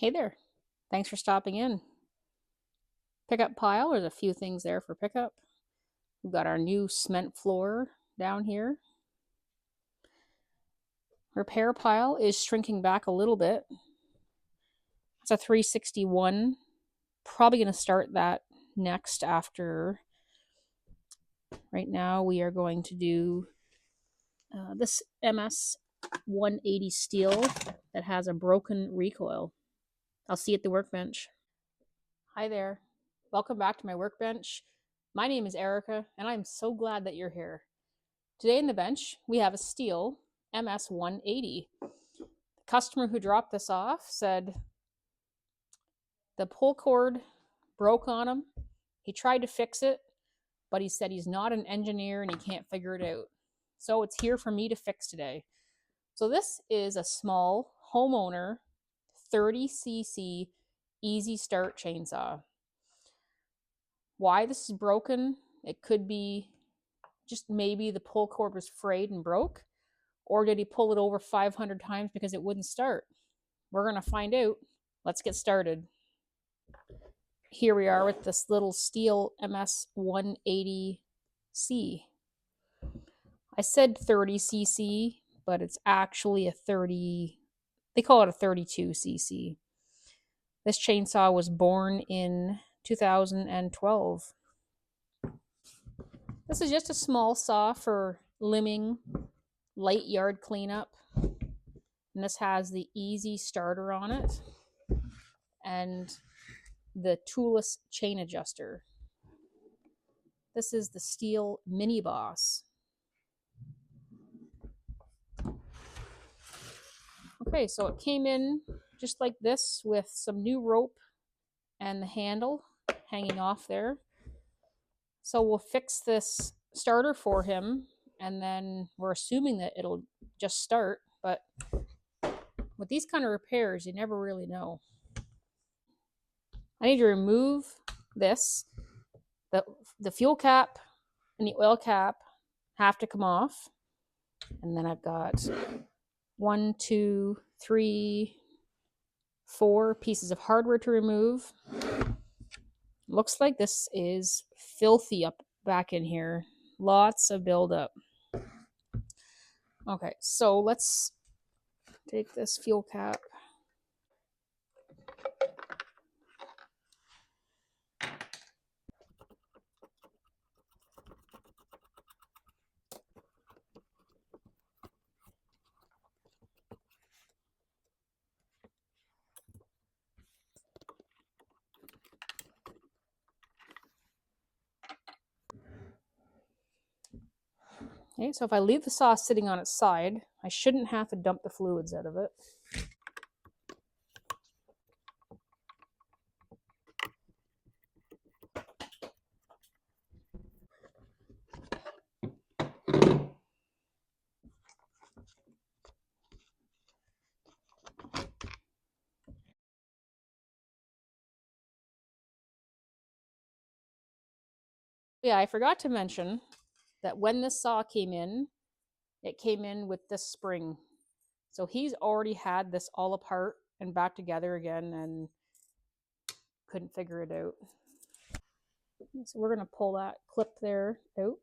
Hey there. Thanks for stopping in. Pickup pile, there's a few things there for pickup. We've got our new cement floor down here. Repair pile is shrinking back a little bit. It's a 361. Probably going to start that next after. Right now we are going to do this MS180 Stihl that has a broken recoil. I'll see you at the workbench. Hi there. Welcome back to my workbench. My name is Erica, and I'm so glad that you're here. Today in the bench, we have a Stihl MS180. The customer who dropped this off said the pull cord broke on him. He tried to fix it, but he said he's not an engineer and he can't figure it out. So it's here for me to fix today. So this is a small homeowner 30cc easy start chainsaw. Why this is broken? It could be just maybe the pull cord was frayed and broke, or did he pull it over 500 times because it wouldn't start? We're going to find out. Let's get started. Here we are with this little Stihl MS180C. I said 30cc, but it's actually a 30, they call it a 32cc. This chainsaw was born in 2012. This is just a small saw for limbing, light yard cleanup. And this has the easy starter on it and the toolless chain adjuster. This is the Stihl Mini Boss. Okay, so it came in just like this with some new rope and the handle hanging off there. So we'll fix this starter for him, and then we're assuming that it'll just start, but with these kind of repairs, you never really know. I need to remove this. The fuel cap and the oil cap have to come off. And then I've got 1, 2, 3, 4 pieces of hardware to remove. Looks like this is filthy up back in here. Lots of buildup. Okay, so let's take this fuel cap. Okay, so if I leave the saw sitting on its side, I shouldn't have to dump the fluids out of it. Yeah, I forgot to mention that when this saw came in, it came in with this spring. So he's already had this all apart and back together again and couldn't figure it out. So we're going to pull that clip there out.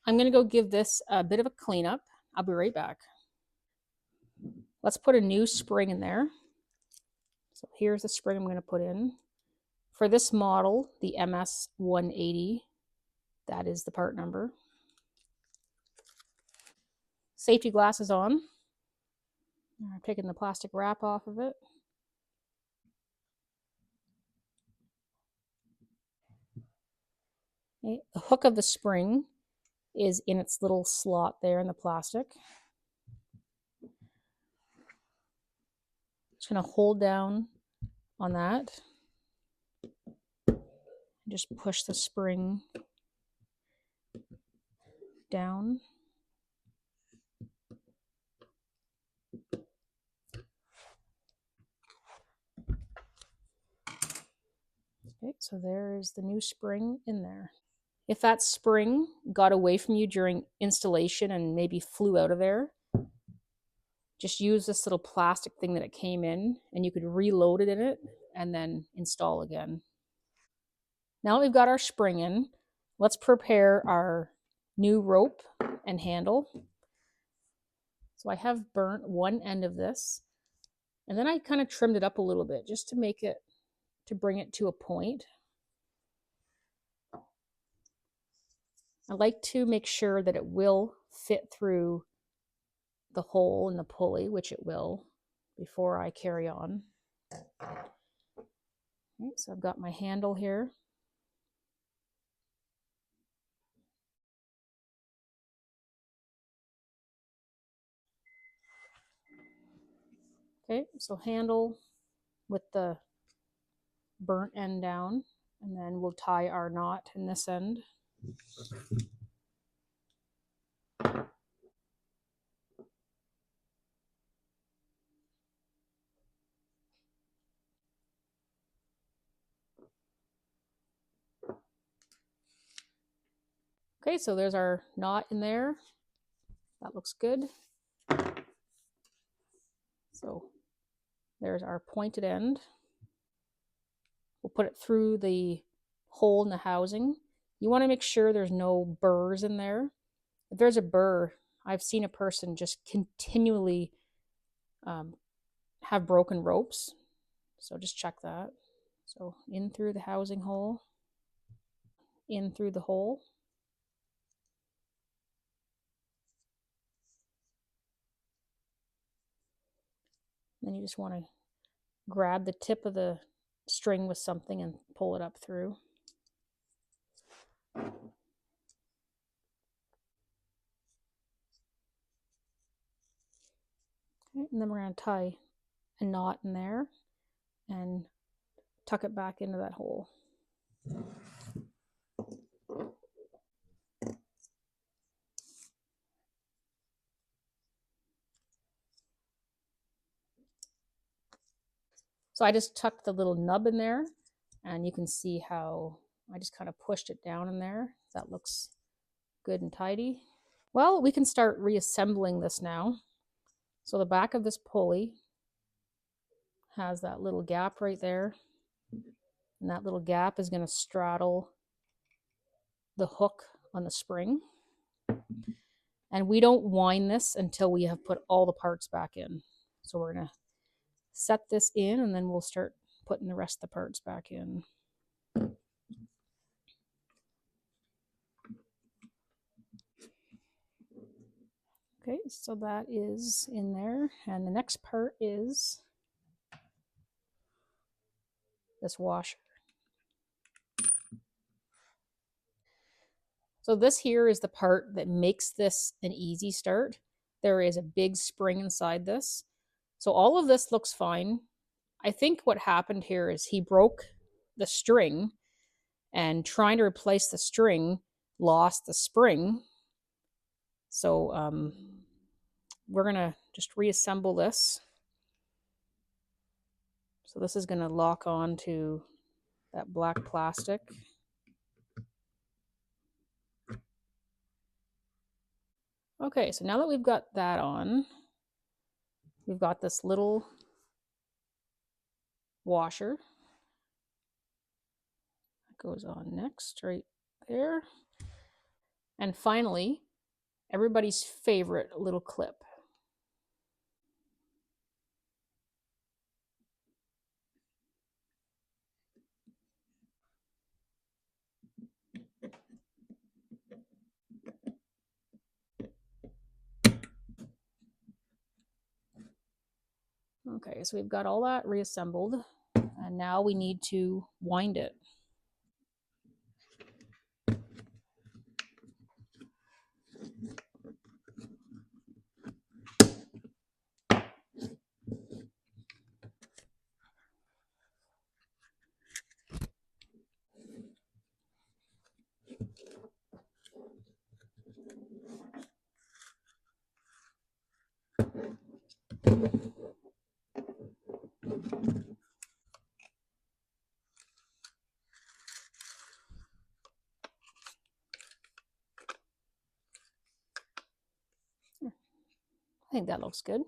I'm going to go give this a bit of a cleanup. I'll be right back. Let's put a new spring in there. So here's the spring I'm going to put in. For this model, the MS180, that is the part number. Safety glasses on. I'm taking the plastic wrap off of it. Okay. The hook of the spring is in its little slot there in the plastic. Just going to hold down on that. Just push the spring down. Okay, so there is the new spring in there. If that spring got away from you during installation and maybe flew out of there, just use this little plastic thing that it came in and you could reload it in it and then install again. Now that we've got our spring in, let's prepare our new rope and handle. So I have burnt one end of this, and then I kind of trimmed it up a little bit just to make it, to bring it to a point. I like to make sure that it will fit through the hole in the pulley, which it will, before I carry on. Okay, so I've got my handle here. Okay, so handle with the burnt end down, and then we'll tie our knot in this end. Okay, so there's our knot in there. That looks good. So there's our pointed end. We'll put it through the hole in the housing. You want to make sure there's no burrs in there. If there's a burr, I've seen a person just continually have broken ropes. So just check that. So in through the housing hole, in through the hole. Then you just want to grab the tip of the string with something and pull it up through. Okay, and then we're going to tie a knot in there and tuck it back into that hole. So I just tucked the little nub in there, and you can see how I just kind of pushed it down in there. That looks good and tidy. Well, we can start reassembling this now. So the back of this pulley has that little gap right there, and that little gap is going to straddle the hook on the spring. And we don't wind this until we have put all the parts back in. So we're going to set this in, and then we'll start putting the rest of the parts back in. Okay, so that is in there. And the next part is this washer. So this here is the part that makes this an easy start. There is a big spring inside this. So all of this looks fine. I think what happened here is he broke the string, and trying to replace the string lost the spring. So we're gonna just reassemble this. So this is gonna lock on to that black plastic. Okay, so now that we've got that on, we've got this little washer that goes on next, right there. And finally, everybody's favorite little clip. Okay, so we've got all that reassembled, and now we need to wind it. I think that looks good.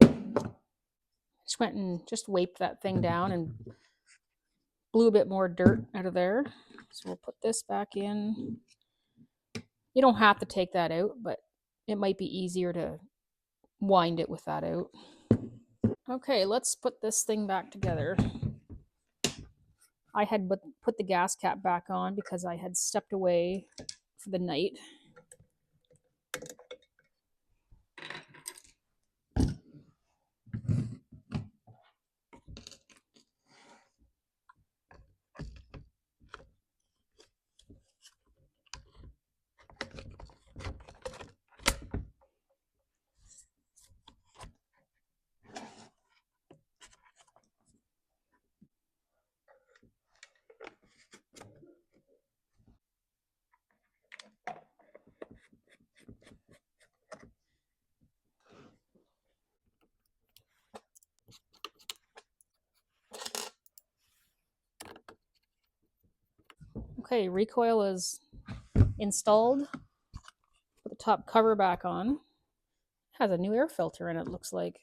Just went and just wiped that thing down and blew a bit more dirt out of there. So we'll put this back in. You don't have to take that out, but it might be easier to wind it with that out. Okay, let's put this thing back together. I had put the gas cap back on because I had stepped away for the night. Okay, recoil is installed. Put the top cover back on. Has a new air filter in it, looks like.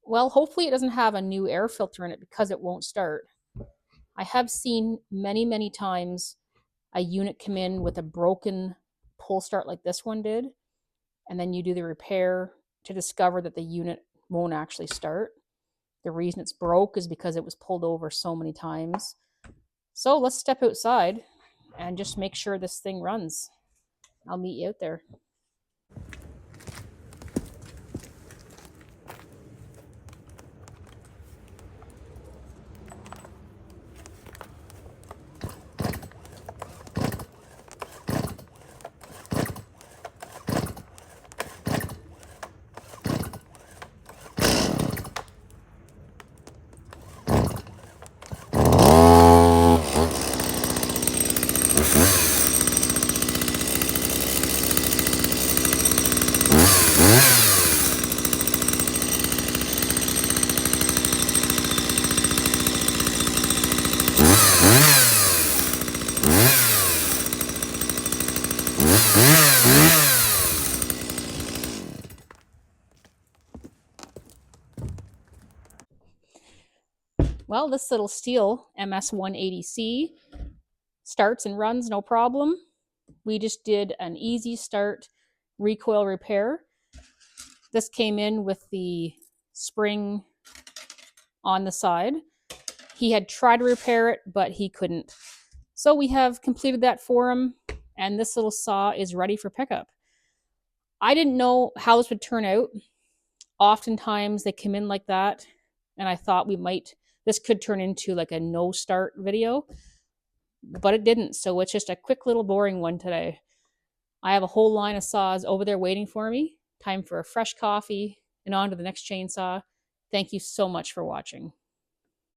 Well, hopefully it doesn't have a new air filter in it because it won't start. I have seen many times a unit come in with a broken pull start like this one did, and then you do the repair to discover that the unit won't actually start. The reason it's broke is because it was pulled over so many times. So let's step outside and just make sure this thing runs. I'll meet you out there. Well, this little Stihl MS180C starts and runs no problem. We just did an easy start recoil repair. This came in with the spring on the side. He had tried to repair it, but he couldn't. So we have completed that for him, and this little saw is ready for pickup. I didn't know how this would turn out. Oftentimes they come in like that, and I thought this could turn into like a no start video, but it didn't. So it's just a quick little boring one today. I have a whole line of saws over there waiting for me. Time for a fresh coffee and on to the next chainsaw. Thank you so much for watching.